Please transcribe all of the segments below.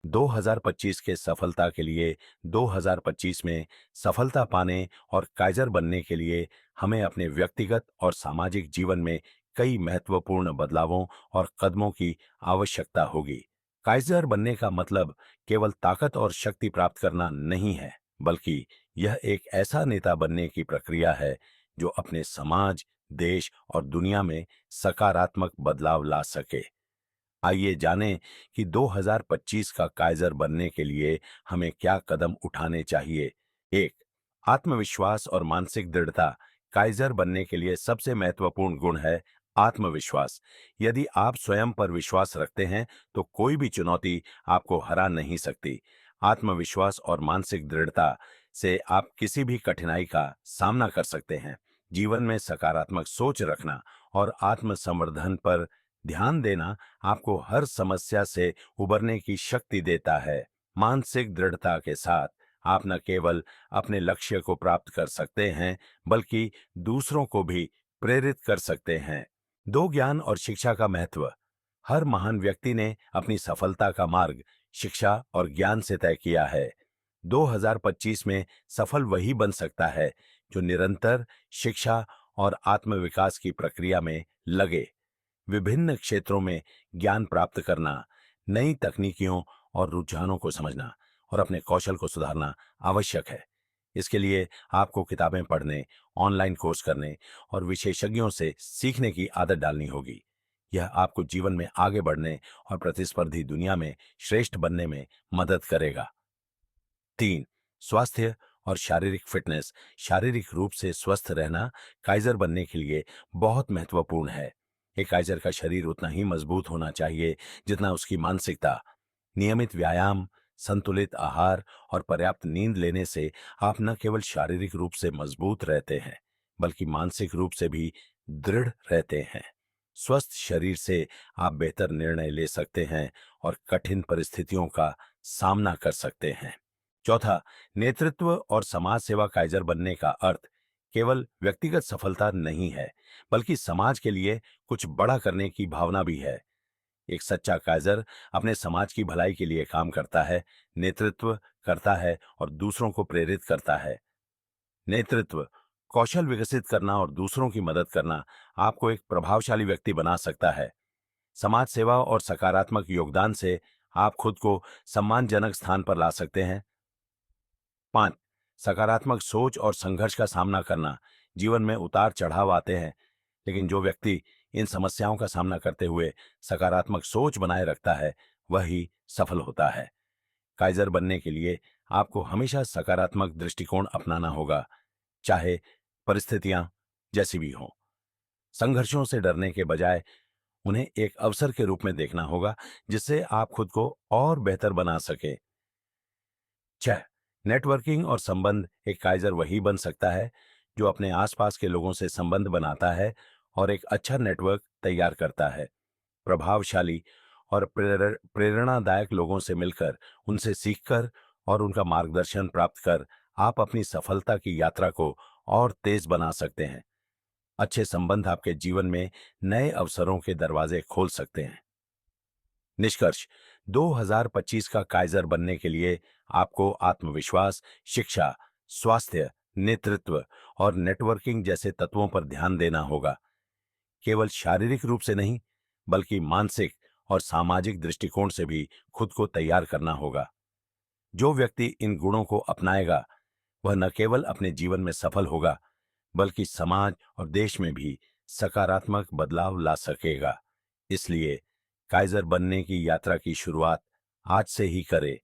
2025 के सफलता के लिए 2025 में सफलता पाने और काइजर बनने के लिए हमें अपने व्यक्तिगत और सामाजिक जीवन में कई महत्वपूर्ण बदलावों और कदमों की आवश्यकता होगी। काइजर बनने का मतलब केवल ताकत और शक्ति प्राप्त करना नहीं है, बल्कि यह एक ऐसा नेता बनने की प्रक्रिया है जो अपने समाज, देश और दुनिया में सकारात्मक बदलाव ला सके। आइए जानें कि 2025 का काइजर बनने के लिए हमें क्या कदम उठाने चाहिए। एक, आत्मविश्वास और मानसिक दृढ़ता। काइजर बनने के लिए सबसे महत्वपूर्ण गुण है आत्मविश्वास। यदि आप स्वयं पर विश्वास रखते हैं तो कोई भी चुनौती आपको हरा नहीं सकती। आत्मविश्वास और मानसिक दृढ़ता से आप किसी भी कठिनाई का सामना कर सकते हैं। जीवन में सकारात्मक सोच रखना और आत्मसंवर्धन पर ध्यान देना आपको हर समस्या से उबरने की शक्ति देता है। मानसिक दृढ़ता के साथ आप न केवल अपने लक्ष्य को प्राप्त कर सकते हैं, बल्कि दूसरों को भी प्रेरित कर सकते हैं। दो, ज्ञान और शिक्षा का महत्व। हर महान व्यक्ति ने अपनी सफलता का मार्ग शिक्षा और ज्ञान से तय किया है। 2025 में सफल वही बन सकता है जो निरंतर शिक्षा और आत्मविकास की प्रक्रिया में लगे। विभिन्न क्षेत्रों में ज्ञान प्राप्त करना, नई तकनीकियों और रुझानों को समझना और अपने कौशल को सुधारना आवश्यक है। इसके लिए आपको किताबें पढ़ने, ऑनलाइन कोर्स करने और विशेषज्ञों से सीखने की आदत डालनी होगी। यह आपको जीवन में आगे बढ़ने और प्रतिस्पर्धी दुनिया में श्रेष्ठ बनने में मदद करेगा। 3, स्वास्थ्य और शारीरिक फिटनेस। शारीरिक रूप से स्वस्थ रहना काइजर बनने के लिए बहुत महत्वपूर्ण है। एक काइजर का शरीर उतना ही मजबूत होना चाहिए जितना उसकी मानसिकता। नियमित व्यायाम, संतुलित आहार और पर्याप्त नींद लेने से आप न केवल शारीरिक रूप से मजबूत रहते हैं, बल्कि मानसिक रूप से भी दृढ़ रहते हैं। स्वस्थ शरीर से आप बेहतर निर्णय ले सकते हैं और कठिन परिस्थितियों का सामना कर सकते हैं। चौथा, नेतृत्व और समाज सेवा। काइजर बनने का अर्थ केवल व्यक्तिगत सफलता नहीं है, बल्कि समाज के लिए कुछ बड़ा करने की भावना भी है। एक सच्चा काइजर अपने समाज की भलाई के लिए काम करता है, नेतृत्व करता है और दूसरों को प्रेरित करता है। नेतृत्व, कौशल विकसित करना और दूसरों की मदद करना आपको एक प्रभावशाली व्यक्ति बना सकता है। समाज सेवा और सकारात्मक योगदान से आप खुद को सम्मानजनक स्थान पर ला सकते हैं। 5, सकारात्मक सोच और संघर्ष का सामना करना। जीवन में उतार चढ़ाव आते हैं, लेकिन जो व्यक्ति इन समस्याओं का सामना करते हुए सकारात्मक सोच बनाए रखता है, वही सफल होता है। काइजर बनने के लिए आपको हमेशा सकारात्मक दृष्टिकोण अपनाना होगा, चाहे परिस्थितियां जैसी भी हों। संघर्षों से डरने के बजाय उन्हें एक अवसर के रूप में देखना होगा, जिससे आप खुद को और बेहतर बना सके। 6, नेटवर्किंग और संबंध। एक काइजर वही बन सकता है जो अपने आसपास के लोगों से संबंध बनाता है और एक अच्छा नेटवर्क तैयार करता है। प्रभावशाली और प्रेरणादायक लोगों से मिलकर, उनसे सीखकर और उनका मार्गदर्शन प्राप्त कर आप अपनी सफलता की यात्रा को और तेज बना सकते हैं। अच्छे संबंध आपके जीवन में नए अवसरों के दरवाजे खोल सकते हैं। निष्कर्ष, 2025 का काइजर बनने के लिए आपको आत्मविश्वास, शिक्षा, स्वास्थ्य, नेतृत्व और नेटवर्किंग जैसे तत्वों पर ध्यान देना होगा। केवल शारीरिक रूप से नहीं, बल्कि मानसिक और सामाजिक दृष्टिकोण से भी खुद को तैयार करना होगा। जो व्यक्ति इन गुणों को अपनाएगा, वह न केवल अपने जीवन में सफल होगा, बल्कि समाज और देश में भी सकारात्मक बदलाव ला सकेगा। इसलिए काइजर बनने की यात्रा की शुरुआत आज से ही करें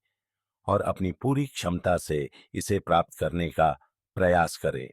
और अपनी पूरी क्षमता से इसे प्राप्त करने का प्रयास करें।